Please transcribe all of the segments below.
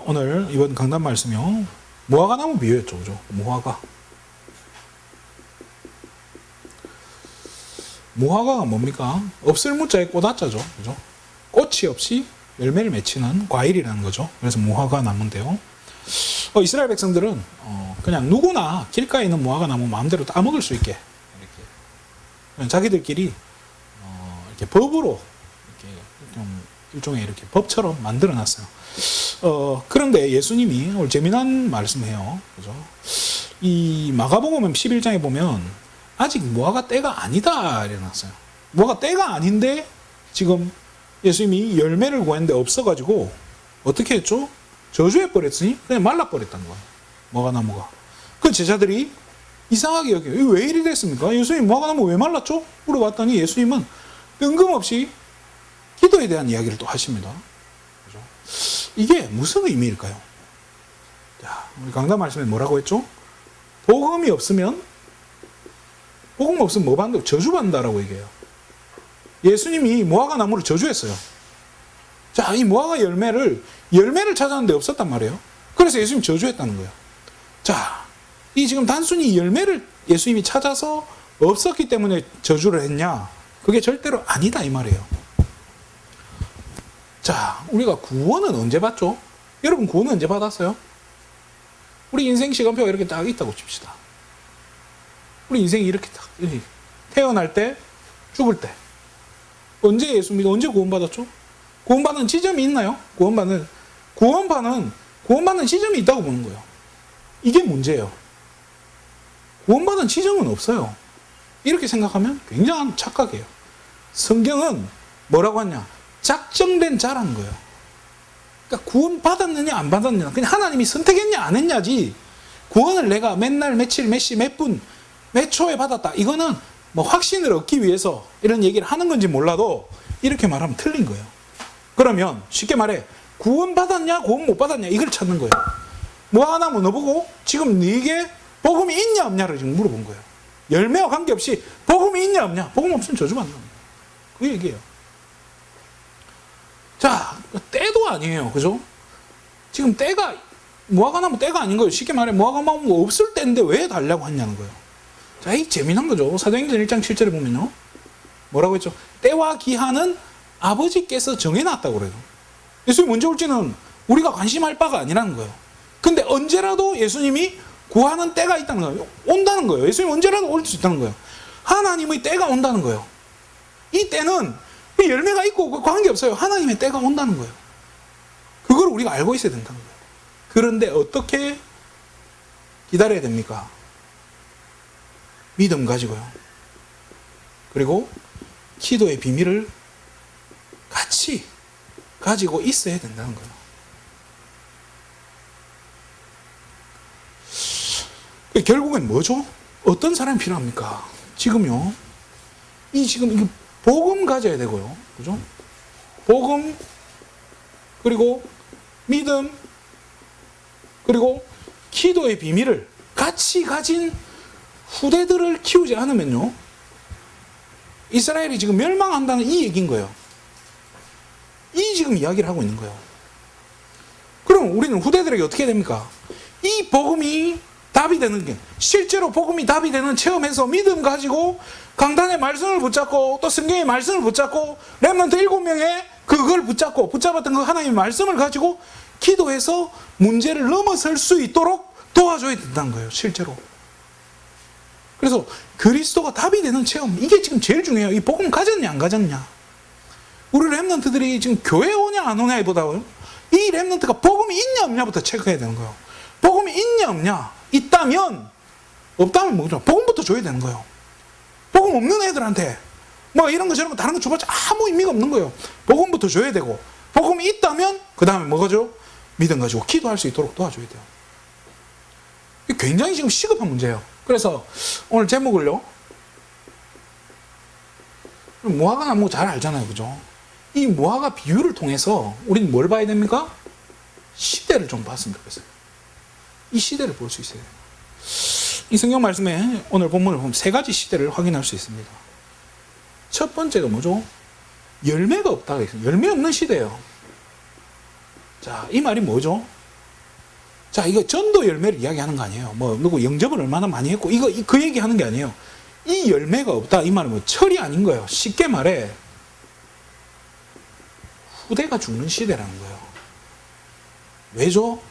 오늘 이번 강단 말씀이요. 무화과 나무 비유였죠. 그죠? 무화과. 무화과가 뭡니까? 없을 무자에 꽃아자죠. 그죠? 꽃이 없이 열매를 맺히는 과일이라는 거죠. 그래서 무화과 나무인데요. 이스라엘 백성들은 그냥 누구나 길가에 있는 무화과 나무 마음대로 따먹을 수 있게 이렇게 자기들끼리 이렇게 법으로 이렇게 좀 일종의 이렇게 법처럼 만들어 놨어요. 그런데 예수님이 오늘 재미난 말씀해요. 그죠? 이 마가복음 11장에 보면 아직 무화과 때가 아니다 이래놨어요. 무화과 때가 아닌데 지금 예수님이 열매를 구했는데 없어가지고 어떻게 했죠? 저주해 버렸으니 그냥 말라버렸다는 거예요. 무화과나무가. 그 제자들이 이상하게 여겨요. 이거 왜 이리 됐습니까? 예수님 무화과나무 왜 말랐죠? 물어봤더니 예수님은 뜬금없이 기도에 대한 이야기를 또 하십니다. 그죠? 이게 무슨 의미일까요? 자, 우리 강단 말씀에 뭐라고 했죠? 복음이 없으면 복음 없으면 뭐 받는다고? 저주받는다라고 얘기해요. 예수님이 무화과 나무를 저주했어요. 자, 이 무화과 열매를 찾았는데 없었단 말이에요. 그래서 예수님이 저주했다는 거예요. 자, 이 지금 단순히 열매를 예수님이 찾아서 없었기 때문에 저주를 했냐? 그게 절대로 아니다 이 말이에요. 자, 우리가 구원은 언제 받죠? 여러분 구원은 언제 받았어요? 우리 인생 시간표가 이렇게 딱 있다고 칩시다. 우리 인생이 이렇게 딱 태어날 때, 죽을 때 언제 예수 믿어? 언제 구원받았죠? 구원받는 지점이 있나요? 구원받는 지점이 있다고 보는 거예요. 이게 문제예요. 구원받은 지점은 없어요. 이렇게 생각하면 굉장한 착각이에요. 성경은 뭐라고 하냐? 작정된 자라는 거예요. 그러니까 구원받았느냐 안 받았느냐 그냥 하나님이 선택했냐 안 했냐지 구원을 내가 맨날 며칠 몇 시 몇 분 몇 초에 받았다 이거는 뭐 확신을 얻기 위해서 이런 얘기를 하는 건지 몰라도 이렇게 말하면 틀린 거예요. 그러면 쉽게 말해 구원받았냐 구원 못 받았냐 이걸 찾는 거예요. 뭐 하나 물어보고 지금 네게 복음이 있냐 없냐를 지금 물어본 거예요. 열매와 관계없이 복음이 있냐 없냐 복음 없으면 저주받는 거예요. 그 얘기예요. 자, 때도 아니에요. 그죠? 지금 때가 무화과나무 때가 아닌 거예요. 쉽게 말해 무화과나무 없을 때인데 왜 달라고 하냐는 거예요. 자, 이 재미난 거죠. 사도행전 1장 7절에 보면요. 뭐라고 했죠? 때와 기한은 아버지께서 정해놨다고 그래요. 예수님 언제 올지는 우리가 관심할 바가 아니라는 거예요. 근데 언제라도 예수님이 구하는 때가 있다는 거예요. 온다는 거예요. 예수님 언제라도 올 수 있다는 거예요. 하나님의 때가 온다는 거예요. 이 때는 열매가 있고 관계없어요. 하나님의 때가 온다는 거예요. 그걸 우리가 알고 있어야 된다는 거예요. 그런데 어떻게 기다려야 됩니까? 믿음 가지고요. 그리고 기도의 비밀을 같이 가지고 있어야 된다는 거예요. 결국엔 뭐죠? 어떤 사람이 필요합니까? 지금요. 지금 이게 복음 가져야 되고요. 그죠? 복음, 그리고 믿음, 그리고 기도의 비밀을 같이 가진 후대들을 키우지 않으면요. 이스라엘이 지금 멸망한다는 이 얘기인 거예요. 이 지금 이야기를 하고 있는 거예요. 그럼 우리는 후대들에게 어떻게 됩니까? 이 복음이 답이 되는 게 실제로 복음이 답이 되는 체험에서 믿음 가지고 강단의 말씀을 붙잡고 또 성경의 말씀을 붙잡고 렘넌트 7명의 그걸 붙잡았던 그 하나님의 말씀을 가지고 기도해서 문제를 넘어설 수 있도록 도와줘야 된다는 거예요. 실제로. 그래서 그리스도가 답이 되는 체험 이게 지금 제일 중요해요. 이 복음 가졌냐 안 가졌냐. 우리 렘넌트들이 지금 교회 오냐 안 오냐에 보다요. 이 렘넌트가 복음이 있냐 없냐부터 체크해야 되는 거예요. 복음이 있냐 없냐. 있다면 없다면 뭐죠? 복음부터 줘야 되는 거예요. 복음 없는 애들한테 뭐 이런 거 저런 거 다른 거 줘봤자 아무 의미가 없는 거예요. 복음부터 줘야 되고 복음이 있다면 그 다음에 뭐가죠? 믿음 가지고 기도할 수 있도록 도와줘야 돼요. 이게 굉장히 지금 시급한 문제예요. 그래서 오늘 제목을요. 무화과 나무 잘 알잖아요. 그죠? 이 무화과 비유를 통해서 우리는 뭘 봐야 됩니까? 시대를 좀 봤으면 좋겠어요. 이 시대를 볼 수 있어요. 이 성경 말씀에 오늘 본문을 보면 3가지 시대를 확인할 수 있습니다. 첫 번째가 뭐죠? 열매가 없다고 했어요. 열매 없는 시대예요. 자, 이 말이 뭐죠? 자, 이거 전도 열매를 이야기하는 거 아니에요. 뭐 누구 영접을 얼마나 많이 했고 이거 그 얘기하는 게 아니에요. 이 열매가 없다 이 말은 뭐 철이 아닌 거예요. 쉽게 말해 후대가 죽는 시대라는 거예요. 왜죠?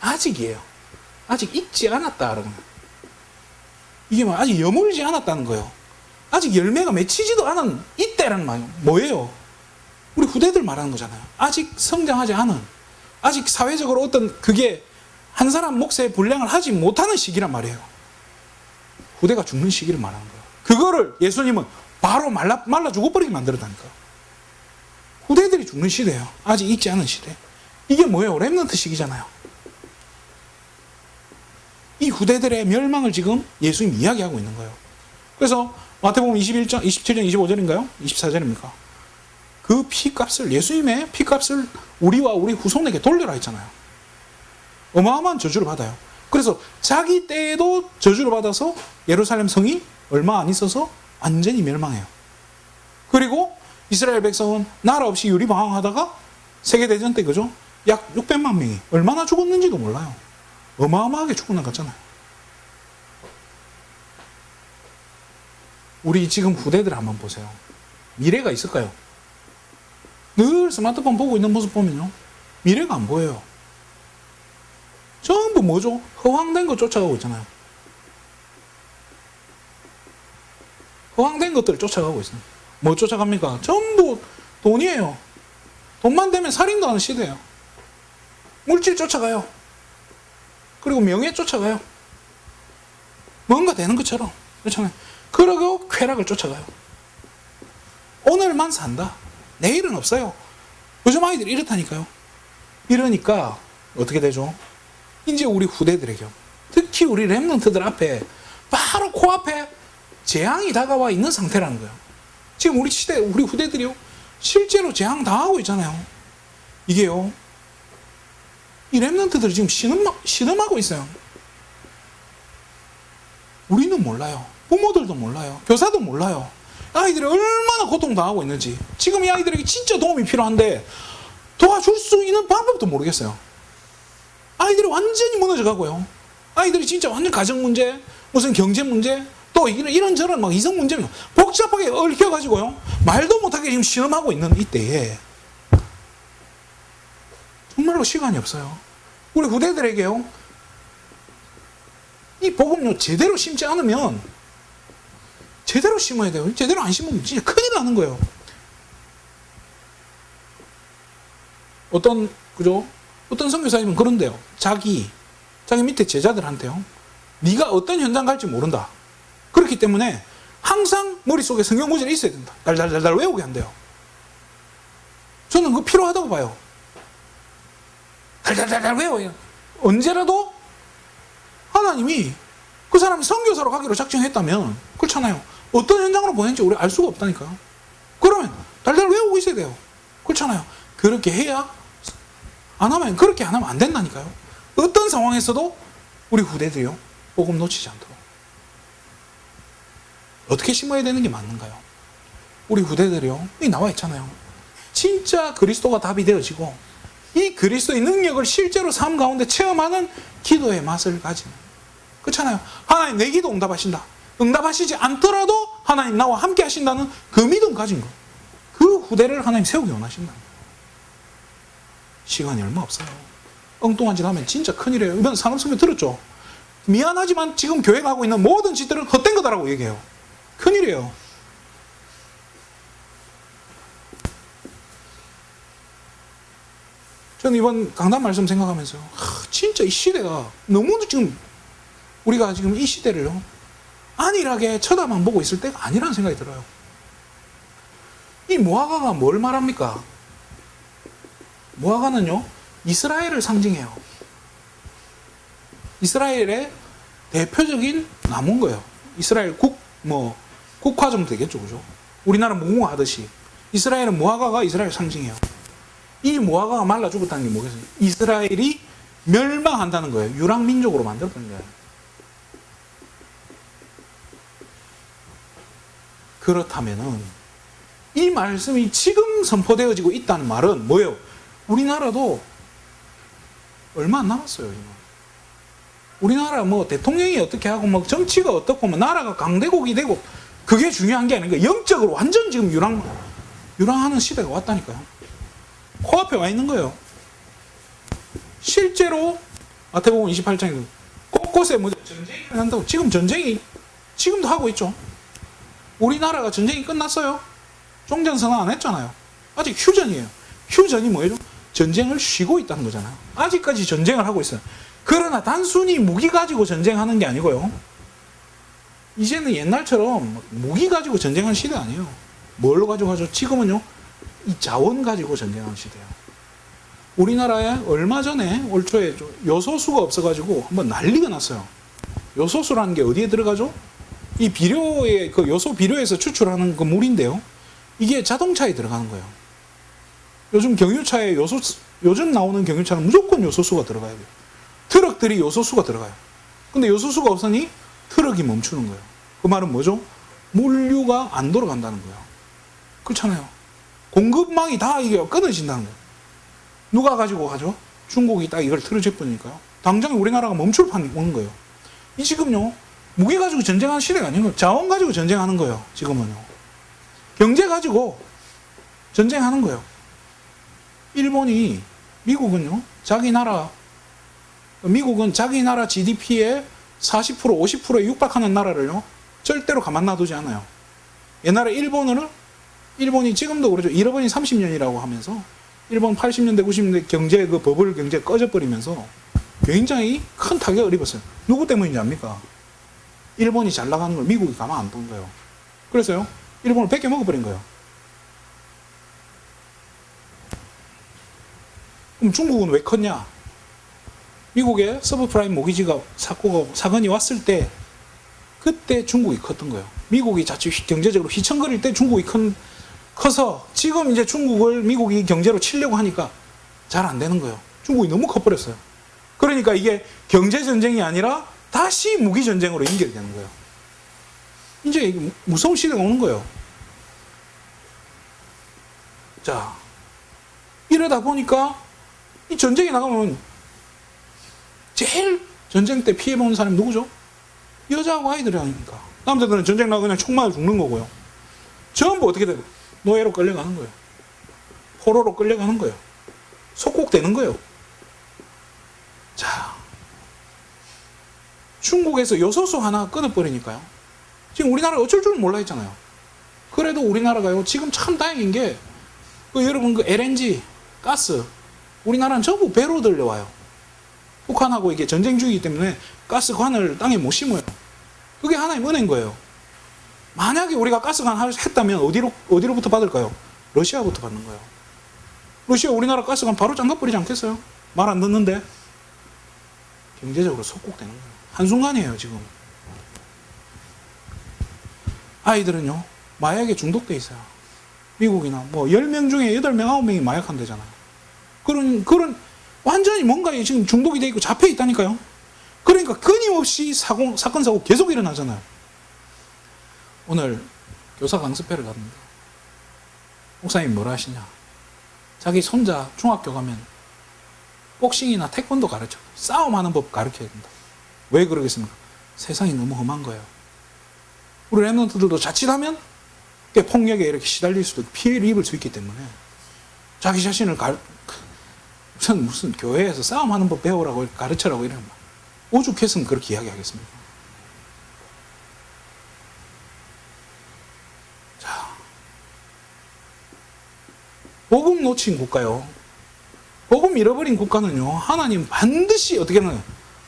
아직이에요. 아직 익지 않았다라는 거예요. 이게 뭐 아직 여물지 않았다는 거예요. 아직 열매가 맺히지도 않은 이때라는 말이에요. 뭐예요? 우리 후대들 말하는 거잖아요. 아직 성장하지 않은, 아직 사회적으로 어떤 그게 한 사람 몫의 분량을 하지 못하는 시기란 말이에요. 후대가 죽는 시기를 말하는 거예요. 그거를 예수님은 바로 말라 죽어버리게 만들었다니까. 후대들이 죽는 시대예요. 아직 익지 않은 시대. 이게 뭐예요? 렘넌트 시기잖아요. 이 후대들의 멸망을 지금 예수님이 이야기하고 있는 거예요. 그래서 마태복음 27장 25절인가요? 24절입니까? 그 피값을, 예수님의 피값을 우리와 우리 후손에게 돌려라 했잖아요. 어마어마한 저주를 받아요. 그래서 자기 때에도 저주를 받아서 예루살렘 성이 얼마 안 있어서 완전히 멸망해요. 그리고 이스라엘 백성은 나라 없이 유리방황하다가 세계대전 때 그죠? 약 600만 명이 얼마나 죽었는지도 몰라요. 어마어마하게 죽고 나갔잖아요. 우리 지금 후대들 한번 보세요. 미래가 있을까요? 늘 스마트폰 보고 있는 모습 보면요. 미래가 안 보여요. 전부 뭐죠? 허황된 거 쫓아가고 있잖아요. 허황된 것들을 쫓아가고 있어요. 뭐 쫓아갑니까? 전부 돈이에요. 돈만 되면 살인도 하는 시대예요. 물질 쫓아가요. 그리고 명예 쫓아가요. 뭔가 되는 것처럼. 그렇잖아요. 그러고 쾌락을 쫓아가요. 오늘만 산다. 내일은 없어요. 요즘 아이들이 이렇다니까요. 이러니까 어떻게 되죠? 이제 우리 후대들에게, 특히 우리 렘넌트들 앞에 바로 코앞에 재앙이 다가와 있는 상태라는 거예요. 지금 우리 시대, 우리 후대들이요, 실제로 재앙 당하고 있잖아요. 이게요, 이 렘넌트들이 지금 신음하고 있어요. 우리는 몰라요. 부모들도 몰라요. 교사도 몰라요. 아이들이 얼마나 고통당하고 있는지. 지금 이 아이들에게 진짜 도움이 필요한데 도와줄 수 있는 방법도 모르겠어요. 아이들이 완전히 무너져 가고요. 아이들이 진짜 완전 가정 문제, 무슨 경제 문제, 또 이런저런 막 이성 문제 복잡하게 얽혀가지고요. 말도 못하게 지금 신음하고 있는 이때에 정말로 시간이 없어요. 우리 후대들에게요, 이 복음요 제대로 심지 않으면 제대로 심어야 돼요. 제대로 안 심으면 진짜 큰일 나는 거예요. 어떤 선교사님은 그런데요. 자기 밑에 제자들한테요, 네가 어떤 현장 갈지 모른다. 그렇기 때문에 항상 머릿속에 성경 구절이 있어야 된다. 달달달달 외우게 한대요. 저는 그거 필요하다고 봐요. 달달달달 외워요. 언제라도 하나님이 그 사람이 선교사로 가기로 작정했다면 그렇잖아요. 어떤 현장으로 보냈는지 우리 알 수가 없다니까요. 그러면 달달 외우고 있어야 돼요. 그렇잖아요. 그렇게 해야 그렇게 안 하면 안 된다니까요. 어떤 상황에서도 우리 후대들이요, 복음 놓치지 않도록 어떻게 심어야 되는 게 맞는가요? 우리 후대들이요, 여기 나와 있잖아요. 진짜 그리스도가 답이 되어지고 이 그리스도의 능력을 실제로 삶 가운데 체험하는 기도의 맛을 가지는, 그렇잖아요. 하나님 내 기도 응답하신다. 응답하시지 않더라도 하나님 나와 함께 하신다는 그 믿음 가진 거. 그 후대를 하나님 세우기 원하신다. 시간이 얼마 없어요. 엉뚱한 짓 하면 진짜 큰일이에요. 이번 산업선교 들었죠? 미안하지만 지금 교회가 하고 있는 모든 짓들은 헛된 거다라고 얘기해요. 큰일이에요. 저는 이번 강단 말씀 생각하면서 진짜 이 시대가 너무 지금 우리가 지금 이 시대를요, 안일하게 쳐다만 보고 있을 때가 아니라는 생각이 들어요. 이 무화과가 뭘 말합니까? 무화과는요, 이스라엘을 상징해요. 이스라엘의 대표적인 나무인 거예요. 이스라엘 국화 정도 되겠죠, 그죠? 우리나라 무궁화 하듯이 이스라엘은 무화과가 이스라엘 상징이에요. 이 무화과가 말라 죽었다는 게 뭐겠어요? 이스라엘이 멸망한다는 거예요. 유랑민족으로 만들었다는 거예요. 그렇다면은 이 말씀이 지금 선포되어지고 있다는 말은 뭐예요? 우리나라도 얼마 안 남았어요. 지금. 우리나라 뭐 대통령이 어떻게 하고 뭐 정치가 어떻고 뭐 나라가 강대국이 되고 그게 중요한 게 아니고 영적으로 완전 지금 유랑하는 시대가 왔다니까요. 코앞에 와 있는 거예요. 실제로 마태복음 28장에 곳곳에 뭐 전쟁이 일어난다고. 지금 전쟁이 지금도 하고 있죠. 우리나라가 전쟁이 끝났어요. 종전선언 안 했잖아요. 아직 휴전이에요. 휴전이 뭐예요? 전쟁을 쉬고 있다는 거잖아요. 아직까지 전쟁을 하고 있어요. 그러나 단순히 무기 가지고 전쟁하는 게 아니고요. 이제는 옛날처럼 무기 가지고 전쟁하는 시대 아니에요. 뭘로 가지고 하죠? 지금은요, 이 자원 가지고 전쟁하는 시대예요. 우리나라에 얼마 전에 올 초에 요소수가 없어가지고 한번 난리가 났어요. 요소수라는 게 어디에 들어가죠? 이 비료에, 그 요소 비료에서 추출하는 그 물인데요. 이게 자동차에 들어가는 거예요. 요즘 경유차에 요즘 나오는 경유차는 무조건 요소수가 들어가야 돼요. 트럭들이 요소수가 들어가요. 근데 요소수가 없으니 트럭이 멈추는 거예요. 그 말은 뭐죠? 물류가 안 돌아간다는 거예요. 그렇잖아요. 공급망이 다 이게 끊어진다는 거예요. 누가 가지고 가죠? 중국이 딱 이걸 틀어줘버리니까요. 당장 우리나라가 멈출 판이 오는 거예요. 이 지금요, 무기 가지고 전쟁하는 시대가 아닌 거예요. 자원 가지고 전쟁하는 거예요. 지금은요. 경제 가지고 전쟁하는 거예요. 미국은 자기 나라 GDP의 40%, 50%에 육박하는 나라를요, 절대로 가만 놔두지 않아요. 옛날에 일본이 지금도 그러죠. 잃어버린 30년이라고 하면서, 일본 80년대, 90년대 경제, 그 버블 경제 꺼져버리면서 굉장히 큰 타격을 입었어요. 누구 때문인지 압니까? 일본이 잘 나가는 걸 미국이 가만 안 둔 거예요. 그래서요, 일본을 뺏겨 먹어버린 거예요. 그럼 중국은 왜 컸냐? 미국의 서브프라임 모기지가 사건이 왔을 때, 그때 중국이 컸던 거예요. 미국이 자칫 경제적으로 휘청거릴 때 중국이 커서 지금 이제 미국이 경제로 치려고 하니까 잘 안 되는 거예요. 중국이 너무 커버렸어요. 그러니까 이게 경제전쟁이 아니라 다시 무기전쟁으로 연결이 되는 거예요. 이제 무서운 시대가 오는 거예요. 자, 이러다 보니까 이 전쟁에 나가면 제일 전쟁 때 피해보는 사람이 누구죠? 여자하고 아이들이 아닙니까? 남자들은 전쟁 나가면 그냥 총 맞아 죽는 거고요. 전부 어떻게 돼요? 노예로 끌려가는 거예요. 포로로 끌려가는 거예요. 속국되는 거예요. 자, 중국에서 요소수 하나 끊어버리니까요. 지금 우리나라가 어쩔 줄 몰라 했잖아요. 그래도 우리나라가요, 지금 참 다행인 게, 여러분 그 LNG, 가스, 우리나라는 전부 배로 들려와요. 북한하고 이게 전쟁 중이기 때문에 가스관을 땅에 못 심어요. 그게 하나의 은혜인 거예요. 만약에 우리가 가스관 했다면 어디로부터 받을까요? 러시아부터 받는 거예요. 러시아 우리나라 가스관 바로 잠가버리지 않겠어요? 말 안 듣는데. 경제적으로 속국되는 거예요. 한순간이에요, 지금. 아이들은요, 마약에 중독돼 있어요. 미국이나 뭐 10명 중에 8명, 9명이 마약한대잖아요. 그런 완전히 뭔가에 지금 중독이 돼 있고 잡혀 있다니까요. 그러니까 끊임없이 사건, 사고 계속 일어나잖아요. 오늘 교사 강습회를 갔는데 목사님이 뭐라 하시냐. 자기 손자 중학교 가면 복싱이나 태권도 가르쳐. 싸움하는 법 가르쳐야 된다. 왜 그러겠습니까? 세상이 너무 험한 거예요. 우리 랩런트들도 자칫하면 폭력에 이렇게 시달릴 수도, 피해를 입을 수 있기 때문에 자기 자신을 무슨 교회에서 싸움하는 법 배우라고 가르쳐라고 이러면 오죽했으면 그렇게 이야기하겠습니까? 자, 복음 놓친 국가요. 복음 잃어버린 국가는요, 하나님 반드시 어떻게 하나요?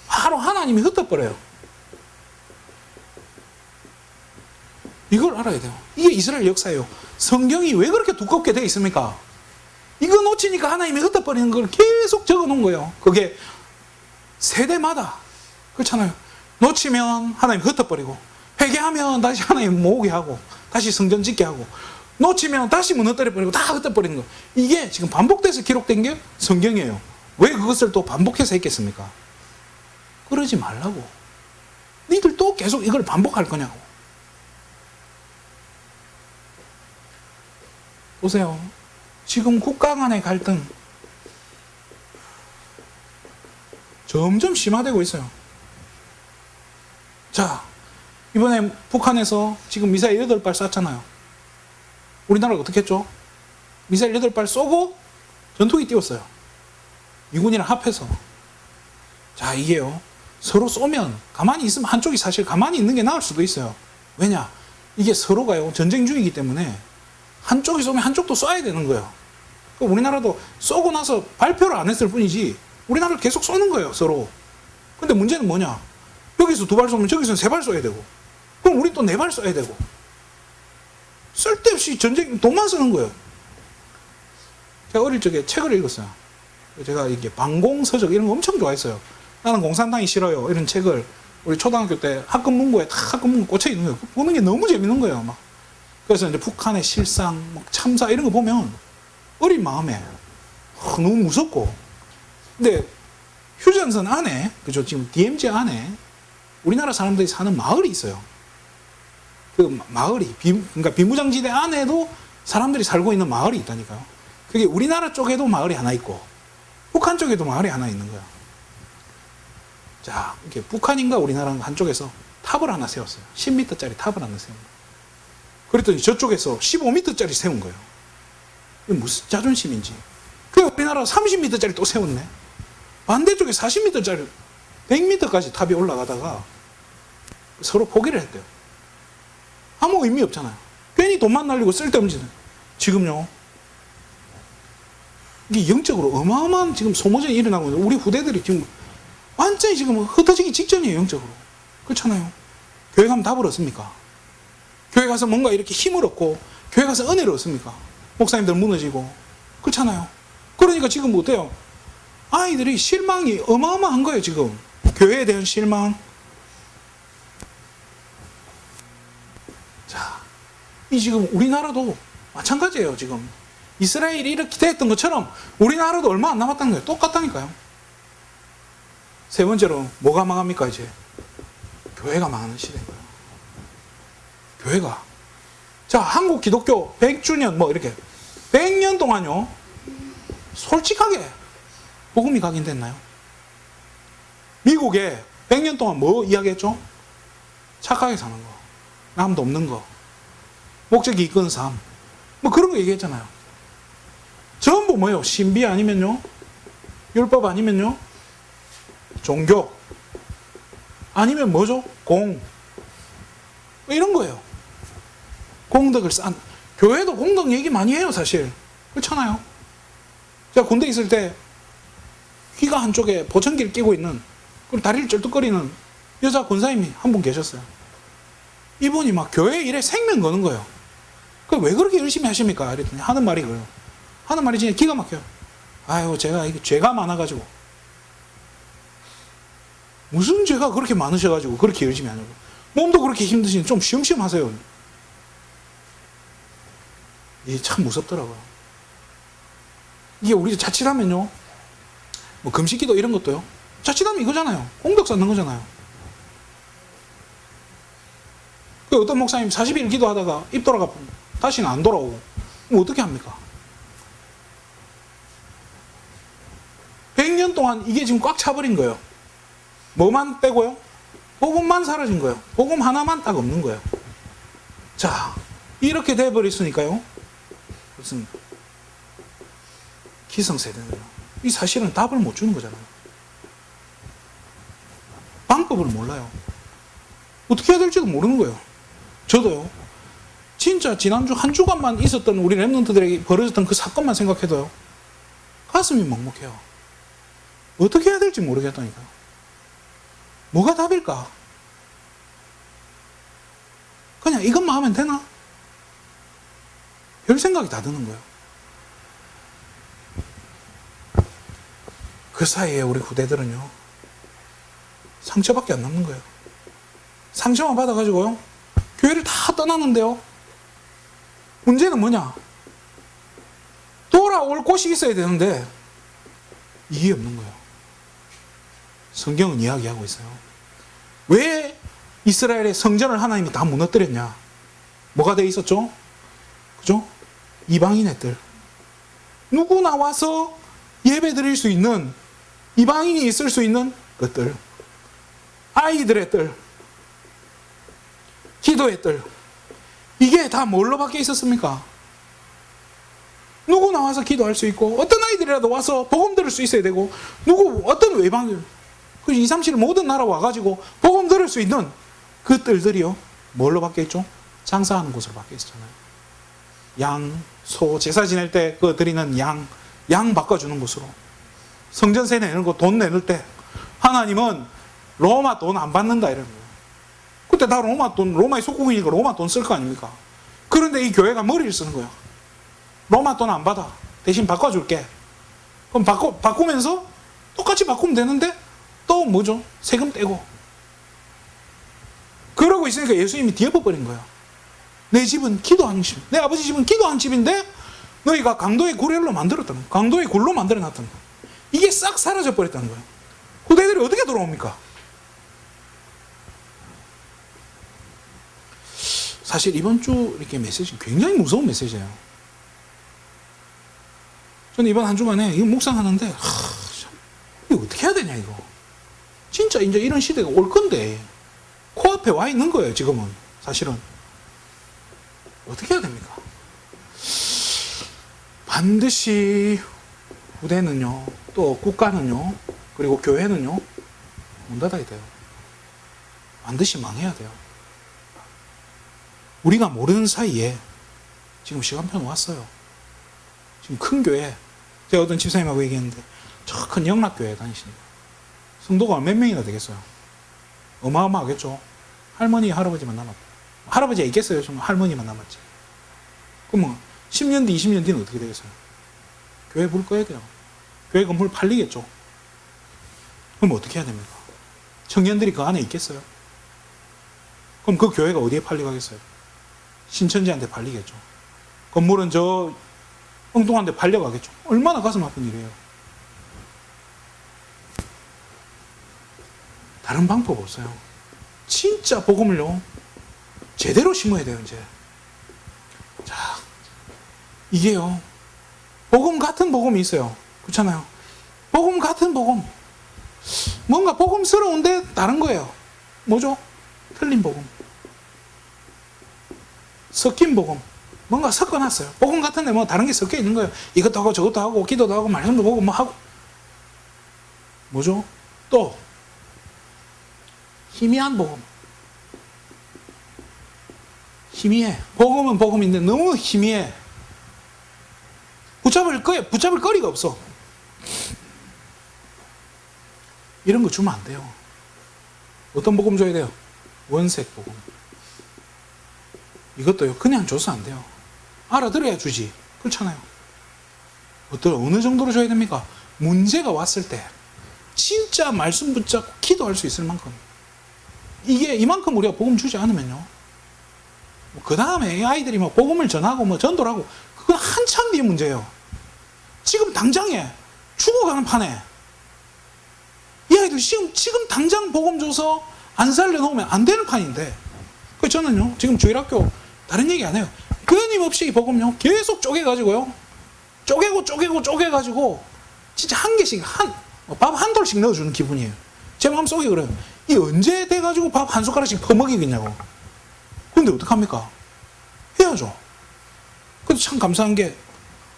바로 하나님이 흩어버려요. 이걸 알아야 돼요. 이게 이스라엘 역사예요. 성경이 왜 그렇게 두껍게 되어 있습니까? 이거 놓치니까 하나님이 흩어버리는 걸 계속 적어 놓은 거예요. 그게 세대마다 그렇잖아요. 놓치면 하나님 흩어버리고, 회개하면 다시 하나님 모으게 하고, 다시 성전 짓게 하고, 놓치면 다시 무너뜨려버리고, 다 흩어버리는 거. 이게 지금 반복돼서 기록된 게 성경이에요. 왜 그것을 또 반복해서 했겠습니까? 그러지 말라고. 니들 또 계속 이걸 반복할 거냐고. 보세요. 지금 국가 간의 갈등, 점점 심화되고 있어요. 자, 이번에 북한에서 지금 미사일 8발 쐈잖아요. 우리나라가 어떻게 했죠? 미사일 8발 쏘고 전투기 띄웠어요. 미군이랑 합해서. 자, 이게요. 서로 쏘면 가만히 있으면 한쪽이 사실 가만히 있는 게 나을 수도 있어요. 왜냐? 이게 서로가요. 전쟁 중이기 때문에 한쪽이 쏘면 한쪽도 쏴야 되는 거예요. 우리나라도 쏘고 나서 발표를 안 했을 뿐이지 우리나라를 계속 쏘는 거예요. 서로. 근데 문제는 뭐냐? 여기서 2발 쏘면 저기서는 3발 쏘야 되고 그럼 우리 또 4발 쏘야 되고 쓸데없이 전쟁 돈만 쓰는 거예요. 제가 어릴 적에 책을 읽었어요. 제가 이게 방공서적 이런 거 엄청 좋아했어요. 나는 공산당이 싫어요. 이런 책을 우리 초등학교 때 학급 문고에 다 학급 문고 꽂혀 있는 거예요. 보는 게 너무 재밌는 거예요. 막. 그래서 이제 북한의 실상, 막 참사 이런 거 보면 어린 마음에 너무 무섭고. 근데 휴전선 안에, 그죠? 지금 DMZ 안에 우리나라 사람들이 사는 마을이 있어요. 그 마을이 그러니까 비무장지대 안에도 사람들이 살고 있는 마을이 있다니까요. 그게 우리나라 쪽에도 마을이 하나 있고 북한 쪽에도 마을이 하나 있는 거야. 자, 이렇게 북한인가 우리나라 한쪽에서 탑을 하나 세웠어요. 10m짜리 탑을 하나 세운 거예요. 그랬더니 저쪽에서 15m짜리 세운 거예요. 이게 무슨 자존심인지. 그래 우리나라 30m짜리 또 세웠네. 반대쪽에 40m짜리 100m까지 탑이 올라가다가 서로 포기를 했대요. 아무 의미 없잖아요. 괜히 돈만 날리고 쓸데없는 짓은. 지금요. 이게 영적으로 어마어마한 지금 소모전이 일어나고 있는데 우리 후대들이 지금 완전히 지금 흩어지기 직전이에요. 영적으로. 그렇잖아요. 교회 가면 답을 얻습니까? 교회 가서 뭔가 이렇게 힘을 얻고 교회 가서 은혜를 얻습니까? 목사님들 무너지고. 그렇잖아요. 그러니까 지금 뭐 어때요? 아이들이 실망이 어마어마한 거예요. 지금 교회에 대한 실망. 자, 이 지금 우리나라도 마찬가지예요. 지금 이스라엘이 이렇게 됐던 것처럼 우리나라도 얼마 안 남았다는 거예요. 똑같다니까요. 세 번째로 뭐가 망합니까? 이제 교회가 망하는 시대인 거예요. 교회가. 자, 한국 기독교 100주년 뭐 이렇게 100년 동안요. 솔직하게 복음이 각인됐나요? 미국에 100년 동안 뭐 이야기했죠? 착하게 사는 거, 남도 없는 거, 목적이 이끄는 삶, 뭐 그런 거 얘기했잖아요. 전부 뭐예요? 신비 아니면요? 율법 아니면요? 종교 아니면 뭐죠? 공, 뭐 이런 거예요. 공덕을 쌓는. 교회도 공덕 얘기 많이 해요. 사실 그렇잖아요. 제가 군대 있을 때 귀가 한쪽에 보청기를 끼고 있는, 그리고 다리를 쩔뚝거리는 여자 군사님이 한 분 계셨어요. 이분이 막 교회 일에 생명 거는 거예요. 그 왜 그렇게 열심히 하십니까? 그랬더니 하는 말이 그래요. 하는 말이 진짜 기가 막혀요. 아유, 제가 이게 죄가 많아가지고. 무슨 죄가 그렇게 많으셔가지고 그렇게 열심히 하냐고. 몸도 그렇게 힘드시니 좀 쉬엄쉬엄 하세요. 이게 참 무섭더라고요. 이게 우리 자칫하면요, 뭐 금식기도 이런 것도요, 자칫하면 이거잖아요. 공덕 쌓는 거잖아요. 그 어떤 목사님 40일 기도하다가 입 돌아가 다시는 안 돌아오고, 그럼 어떻게 합니까? 100년 동안 이게 지금 꽉 차버린 거예요. 뭐만 빼고요? 복음만 사라진 거예요. 복음 하나만 딱 없는 거예요. 자, 이렇게 돼버렸으니까요. 무슨 기성세대는 이 사실은 답을 못 주는 거잖아요. 방법을 몰라요. 어떻게 해야 될지도 모르는 거예요. 저도요. 진짜 지난주 한 주간만 있었던 우리 랩런트들에게 벌어졌던 그 사건만 생각해도요, 가슴이 먹먹해요. 어떻게 해야 될지 모르겠다니까요. 뭐가 답일까? 그냥 이것만 하면 되나? 별 생각이 다 드는 거예요. 그 사이에 우리 후대들은요, 상처밖에 안 남는 거예요. 상처만 받아가지고요, 교회를 다 떠났는데요, 문제는 뭐냐? 돌아올 곳이 있어야 되는데 이게 없는 거예요. 성경은 이야기하고 있어요. 왜 이스라엘의 성전을 하나님이 다 무너뜨렸냐? 뭐가 돼 있었죠? 그죠? 이방인 애들. 누구나 와서 예배 드릴 수 있는, 이방인이 있을 수 있는 그 뜰, 아이들의 뜰, 기도의 뜰, 이게 다 뭘로 바뀌어 있었습니까? 누구 나와서 기도할 수 있고, 어떤 아이들이라도 와서 복음 들을 수 있어야 되고, 어떤 외방, 그 2, 3, 7 모든 나라 와가지고 복음 들을 수 있는 그 뜰들이요, 뭘로 바뀌어 있죠? 장사하는 곳으로 바뀌어 있었잖아요. 양, 소, 제사 지낼 때 그 드리는 양 바꿔주는 곳으로. 성전세 내는 거, 돈 내는 때, 하나님은 로마 돈 안 받는다, 이런 거예요. 그때 다 로마의 속국이니까 로마 돈 쓸 거 아닙니까? 그런데 이 교회가 머리를 쓰는 거예요. 로마 돈 안 받아. 대신 바꿔줄게. 그럼 바꾸면서 똑같이 바꾸면 되는데 또 뭐죠? 세금 떼고. 그러고 있으니까 예수님이 뒤엎어버린 거예요. 내 집은 기도하는 집. 내 아버지 집은 기도하는 집인데 너희가 강도의 구례로 만들었다는 거예요. 강도의 굴로 만들어놨다는 거예요. 이게 싹 사라져버렸다는 거예요. 후대들이 어떻게 돌아옵니까? 사실 이번 주 이렇게 메시지 굉장히 무서운 메시지예요. 저는 이번 한 주간에 이거 묵상하는데 이거 어떻게 해야 되냐 이거. 진짜 이제 이런 시대가 올 건데 코앞에 와 있는 거예요 지금은. 사실은 어떻게 해야 됩니까? 반드시 후대는요, 또 국가는요, 그리고 교회는요 문 닫아야 돼요. 반드시 망해야 돼요. 우리가 모르는 사이에 지금 시간표는 왔어요. 지금 큰 교회, 제가 어떤 집사님하고 얘기했는데 저 큰 영락교회 다니십니다. 성도가 몇 명이나 되겠어요? 어마어마하겠죠. 할머니, 할아버지만 남았다. 할아버지가 있겠어요? 좀 할머니만 남았지. 그럼 10년 뒤, 20년 뒤는 어떻게 되겠어요? 교회 불 꺼야 돼요. 교회 건물 팔리겠죠. 그럼 어떻게 해야 됩니까? 청년들이 그 안에 있겠어요? 그럼 그 교회가 어디에 팔려가겠어요? 신천지한테 팔리겠죠. 건물은 저 엉뚱한 데 팔려가겠죠. 얼마나 가슴 아픈 일이에요. 다른 방법 없어요. 진짜 복음을요 제대로 심어야 돼요. 이제 자, 이게요 복음 같은 복음이 있어요. 그렇잖아요. 복음 같은 복음, 뭔가 복음스러운데 다른 거예요. 뭐죠? 틀린 복음, 섞인 복음, 뭔가 섞어놨어요. 복음 같은데 뭐 다른 게 섞여 있는 거예요. 이것도 하고 저것도 하고 기도도 하고 말씀도 보고 뭐 하고. 뭐죠? 또 희미한 복음. 희미해. 복음은 복음인데 너무 희미해. 붙잡을 거리가 없어. 이런 거 주면 안 돼요. 어떤 복음 줘야 돼요? 원색 복음. 이것도요 그냥 줘서 안 돼요. 알아들어야 주지. 그렇잖아요. 어느 정도로 줘야 됩니까? 문제가 왔을 때 진짜 말씀 붙잡고 기도할 수 있을 만큼. 이게 이만큼 우리가 복음 주지 않으면요, 그 다음에 아이들이 뭐 복음을 전하고 뭐 전도를 하고 그건 한참 뒤의 문제예요. 지금 당장에 죽어가는 판에 이 아이들 지금 당장 복음 줘서 안 살려놓으면 안 되는 판인데, 그 저는요 지금 주일학교 다른 얘기 안 해요. 끊임없이 복음요 계속 쪼개가지고요, 쪼개가지고 진짜 한 개씩 밥 한 돌씩 넣어주는 기분이에요. 제 마음속에 그래요. 이 언제 돼가지고 밥 한 숟가락씩 퍼먹이겠냐고. 근데 어떡합니까? 해야죠. 근데 참 감사한 게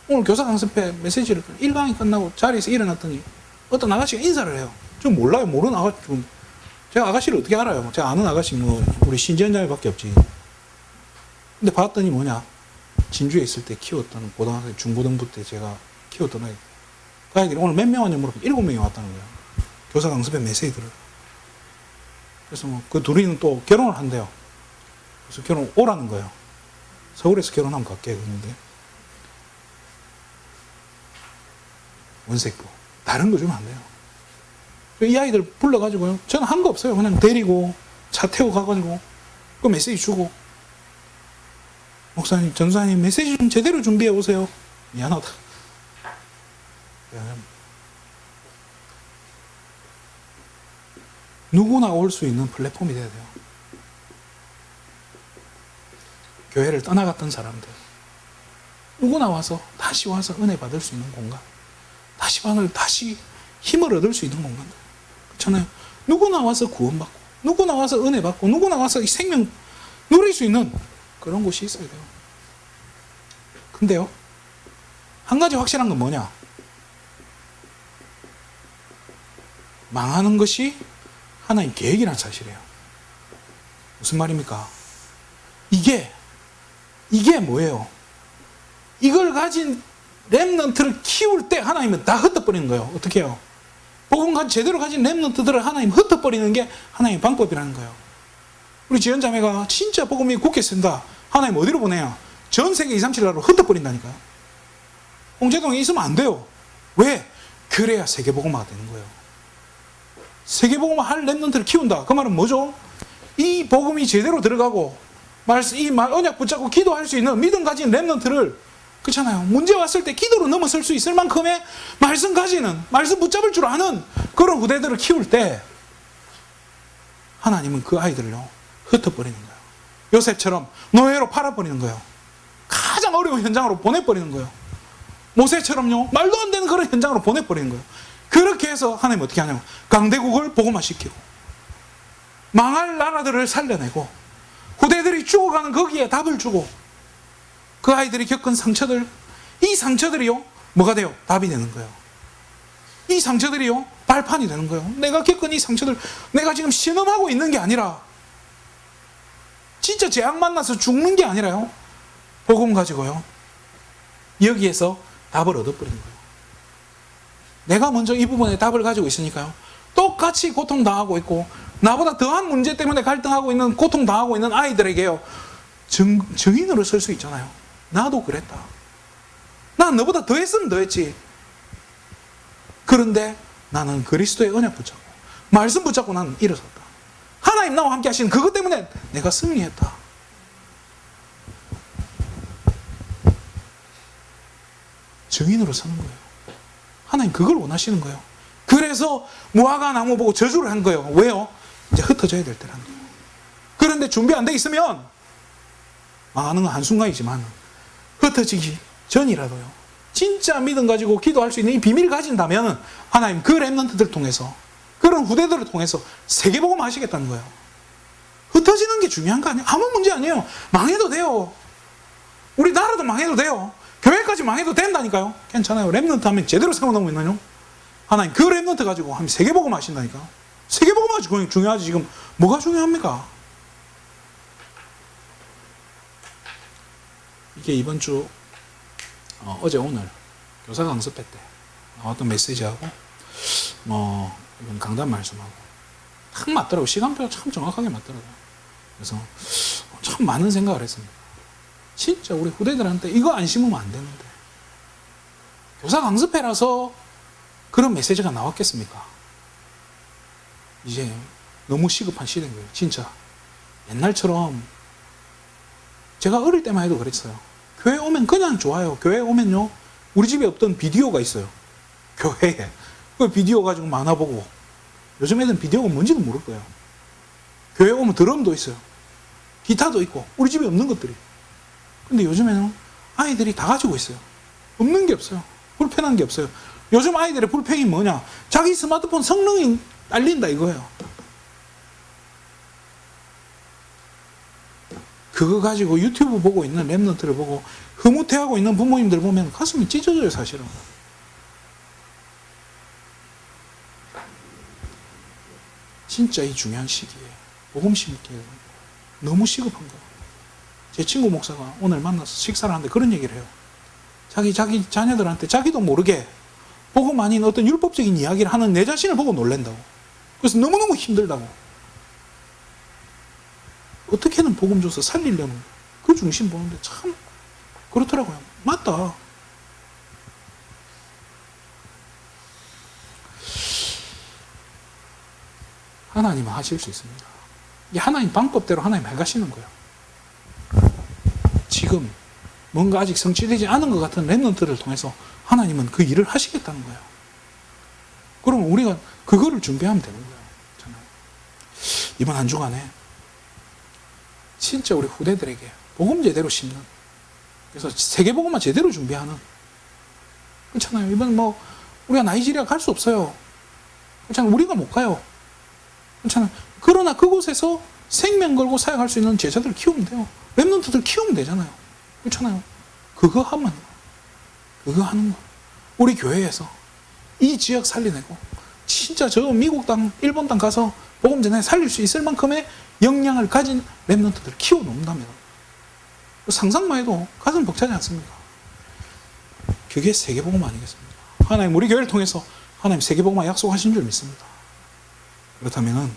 오늘 교사 강습회 메시지를 1강이 끝나고 자리에서 일어났더니 어떤 아가씨가 인사를 해요. 저 몰라요. 모르는 아가씨. 제가 아가씨를 어떻게 알아요? 제가 아는 아가씨 뭐 우리 신지연자매밖에 없지. 근데 봤더니 뭐냐, 진주에 있을 때 키웠던 고등학생 중고등부 때 제가 키웠던 아이. 그 아이들이 오늘 몇 명 왔냐 물어보니까 7명이 왔다는 거예요. 교사 강습회 메시지들을. 그래서 뭐 그 둘이는 또 결혼을 한대요. 그래서 결혼 오라는 거예요. 서울에서 결혼하면 갈게 그랬는데, 원색부 다른 거 주면 안 돼요. 이 아이들 불러가지고요, 저는 한 거 없어요. 그냥 데리고 차 태워 가가지고 그 메시지 주고, 목사님, 전사님 메시지 좀 제대로 준비해 오세요. 미안하다. 누구나 올 수 있는 플랫폼이 돼야 돼요. 교회를 떠나갔던 사람들 누구나 다시 와서 은혜 받을 수 있는 공간, 다시 힘을 얻을 수 있는 공간들. 그렇잖아요. 누구나 와서 구원받고, 누구나 와서 은혜 받고, 누구나 와서 이 생명 누릴 수 있는 그런 곳이 있어야 돼요. 근데요, 한 가지 확실한 건 뭐냐? 망하는 것이 하나님 계획이라는 사실이에요. 무슨 말입니까? 이게 뭐예요? 이걸 가진 렘넌트를 키울 때 하나님은 다 흩어버리는 거예요. 어떻게 해요? 복음 제대로 가진 렘넌트들을 하나님 흩어버리는 게 하나님의 방법이라는 거예요. 우리 지연자매가 진짜 복음이 굳게 쓴다. 하나님 어디로 보내야? 전 세계 237 나라로 흩어버린다니까요. 홍제동에 있으면 안 돼요. 왜? 그래야 세계복음화가 되는 거예요. 세계복음화 할 렘넌트를 키운다. 그 말은 뭐죠? 이 복음이 제대로 들어가고 언약 붙잡고 기도할 수 있는 믿음 가진 렘넌트를, 그렇잖아요. 문제 왔을 때 기도로 넘어설 수 있을 만큼의 말씀 가지는, 말씀 붙잡을 줄 아는 그런 후대들을 키울 때 하나님은 그 아이들을요 흩어버리는 거예요. 요셉처럼 노예로 팔아버리는 거예요. 가장 어려운 현장으로 보내버리는 거예요. 모세처럼요 말도 안 되는 그런 현장으로 보내버리는 거예요. 그렇게 해서 하나님 어떻게 하냐면 강대국을 복음화시키고 망할 나라들을 살려내고 후대들이 죽어가는 거기에 답을 주고, 그 아이들이 겪은 상처들, 이 상처들이요 뭐가 돼요? 답이 되는 거예요. 이 상처들이요 발판이 되는 거예요. 내가 겪은 이 상처들, 내가 지금 신음하고 있는 게 아니라, 진짜 재앙 만나서 죽는 게 아니라요, 복음 가지고요 여기에서 답을 얻어버리는 거예요. 내가 먼저 이 부분에 답을 가지고 있으니까요 똑같이 고통당하고 있고 나보다 더한 문제 때문에 갈등하고 있는, 고통당하고 있는 아이들에게요 증인으로 설 수 있잖아요. 나도 그랬다. 난 너보다 더 했으면 더 했지. 그런데 나는 그리스도의 언약 붙잡고 말씀 붙잡고 나는 일어섰다. 하나님 나와 함께 하시는 그것 때문에 내가 승리했다. 증인으로 서는 거예요. 하나님 그걸 원하시는 거예요. 그래서 무화과 나무 보고 저주를 한 거예요. 왜요? 이제 흩어져야 될 때라는 거예요. 그런데 준비 안 돼 있으면 망하는 건 한순간이지만 흩어지기 전이라도요 진짜 믿음 가지고 기도할 수 있는 이 비밀을 가진다면 하나님 그 렘넌트들을 통해서, 그런 후대들을 통해서 세계복음 하시겠다는 거예요. 흩어지는 게 중요한 거 아니에요. 아무 문제 아니에요. 망해도 돼요. 우리 나라도 망해도 돼요. 교회까지 망해도 된다니까요. 괜찮아요. 렘넌트 하면 제대로 세워놓으면 있나요? 하나님 그 렘넌트 가지고 하면 세계복음 하신다니까. 세계복음 하지 중요하지. 지금 뭐가 중요합니까? 이게 이번 주 어제 오늘 교사 강습회 때 나왔던 메시지하고 이번 강단 말씀하고 딱 맞더라고요. 시간표가 참 정확하게 맞더라고요. 그래서 참 많은 생각을 했습니다. 진짜 우리 후대들한테 이거 안 심으면 안 되는데, 교사 강습회라서 그런 메시지가 나왔겠습니까? 이제 너무 시급한 시대인 거예요. 진짜 옛날처럼, 제가 어릴 때만 해도 그랬어요. 교회 오면 그냥 좋아요. 교회 오면요 우리 집에 없던 비디오가 있어요. 교회에 그 비디오 가지고 만화 보고. 요즘 애들은 비디오가 뭔지도 모를 거예요. 교회 오면 드럼도 있어요. 기타도 있고 우리 집에 없는 것들이. 근데 요즘에는 아이들이 다 가지고 있어요. 없는 게 없어요. 불편한 게 없어요. 요즘 아이들의 불평이 뭐냐? 자기 스마트폰 성능이 딸린다 이거예요. 그거 가지고 유튜브 보고 있는 렘넌트를 보고 흐뭇해하고 있는 부모님들 보면 가슴이 찢어져요, 사실은. 진짜 이 중요한 시기에 복음 심기에 너무 시급한 거예요. 제 친구 목사가 오늘 만나서 식사를 하는데 그런 얘기를 해요. 자기 자녀들한테 자기도 모르게 복음 아닌 어떤 율법적인 이야기를 하는 내 자신을 보고 놀란다고. 그래서 너무너무 힘들다고. 어떻게든 복음 줘서 살리려면 그 중심 보는데 참 그렇더라고요. 맞다. 하나님은 하실 수 있습니다. 이게 하나님 방법대로 하나님 해가시는 거예요. 지금 뭔가 아직 성취되지 않은 것 같은 렘넌트를 통해서 하나님은 그 일을 하시겠다는 거예요. 그러면 우리가 그거를 준비하면 되는 거예요. 저는 이번 한 주간에 진짜 우리 후대들에게 복음 제대로 심는, 그래서 세계복음만 제대로 준비하는, 그렇잖아요. 이번 우리가 나이지리아 갈 수 없어요. 그렇잖아요. 우리가 못 가요. 그렇잖아요. 그러나 그곳에서 생명 걸고 사역할 수 있는 제자들 키우면 돼요. 렘넌트들 키우면 되잖아요. 그렇잖아요. 그거 하면 그거 하는 거. 우리 교회에서 이 지역 살려내고 진짜 저 미국 땅, 일본 땅 가서 복음 전에 살릴 수 있을 만큼의 역량을 가진 렘넌트들을 키워놓는다면 상상만 해도 가슴 벅차지 않습니까? 그게 세계복음 아니겠습니까? 하나님 우리 교회를 통해서 하나님 세계복음화 약속하신 줄 믿습니다. 그렇다면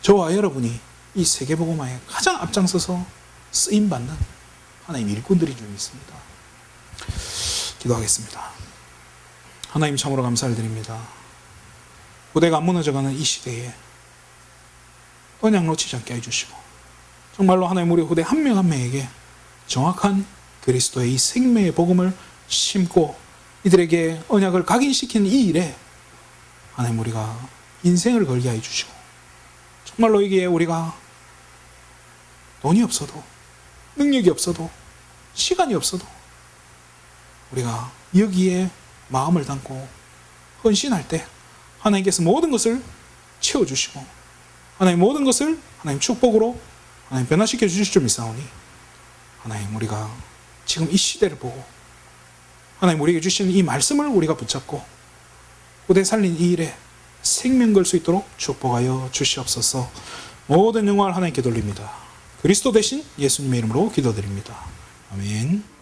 저와 여러분이 이 세계복음화에 가장 앞장서서 쓰임받는 하나님 일꾼들인 줄 믿습니다. 기도하겠습니다. 하나님 참으로 감사를 드립니다. 후대가 안 무너져가는 이 시대에 언약 놓치지 않게 해주시고 정말로 하나님 우리 후대 한 명 한 명에게 정확한 그리스도의 이 생명의 복음을 심고 이들에게 언약을 각인시키는 이 일에 하나님 우리가 인생을 걸게 해주시고 정말로 이게 우리가 돈이 없어도 능력이 없어도 시간이 없어도 우리가 여기에 마음을 담고 헌신할 때 하나님께서 모든 것을 채워주시고 하나님 모든 것을 하나님 축복으로 하나님 변화시켜 주실 줄 믿사오니 하나님 우리가 지금 이 시대를 보고 하나님 우리에게 주시는 이 말씀을 우리가 붙잡고 후대 살린 이 일에 생명 걸 수 있도록 축복하여 주시옵소서. 모든 영광을 하나님께 돌립니다. 그리스도 대신 예수님의 이름으로 기도드립니다. 아멘.